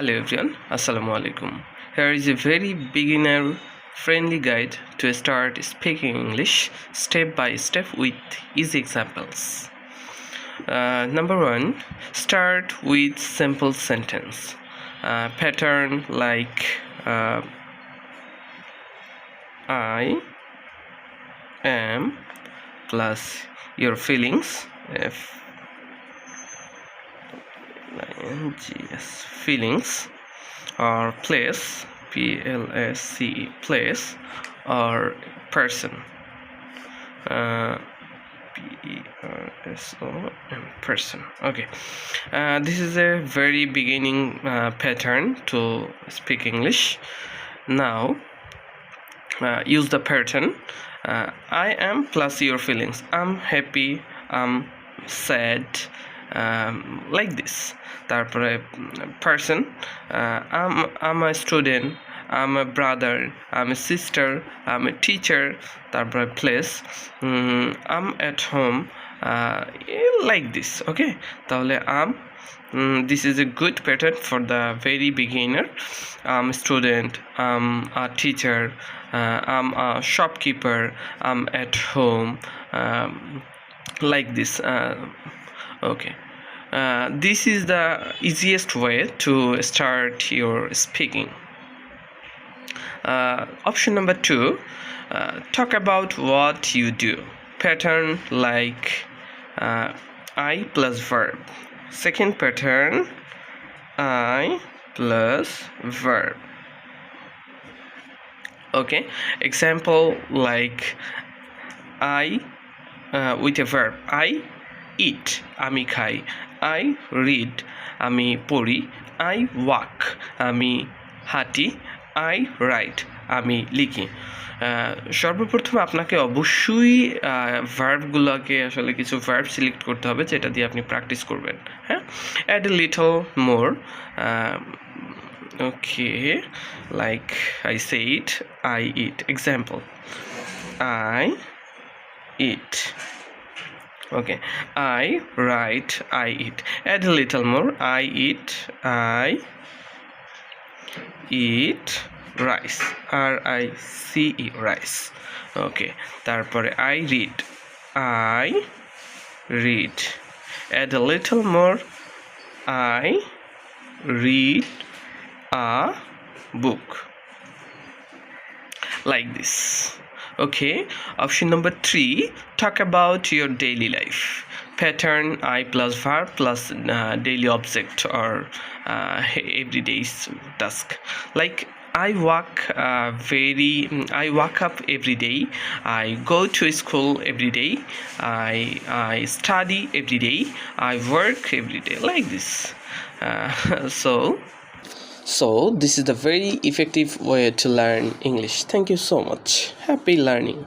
Hello everyone, Assalamu alaikum. Here is a very beginner friendly guide to start speaking English step by step with easy examples. Number 1, start with simple sentence. Pattern like I am plus your feelings, feelings, or place, place, place, or person, person, person. Okay, this is a very beginning pattern to speak English. Now use the pattern. I am plus your feelings. I'm happy, I'm sad, like this. তারপরে person, I'm a student, I'm a brother, I'm a sister, I'm a teacher. তারপরে place, I'm at home, like this. Okay, তাহলে this is a good pattern for the very beginner. I'm a student, I'm a teacher, I'm a shopkeeper, I'm at home, like this. Okay, this is the easiest way to start your speaking. Option number 2, talk about what you do. Pattern like I plus verb. Second pattern, I plus verb. Okay, example like I with a verb. I eat, আমি খাই. I read, আমি পড়ি. I walk, আমি হাঁটি. I write, আমি লিখি. সর্বপ্রথম আপনাকে অবশ্যই ভার্বগুলোকে আসলে কিছু ভার্ব সিলেক্ট করতে হবে, যেটা দিয়ে আপনি প্র্যাকটিস করবেন. হ্যাঁ, add a little more. Okay, like I said, I eat. Example, I eat. Okay, I write, I eat. Add a little more. I eat, I eat rice, R-I-C-E, rice. Okay, তারপরে I read, I read. Add a little more. I read a book, like this. Okay, option number 3, talk about your daily life. Pattern I plus verb plus daily object or everyday task. Like I wake up every day, I go to school every day, I study every day, I work every day, like this. So this is the very effective way to learn English. Thank you so much. Happy learning.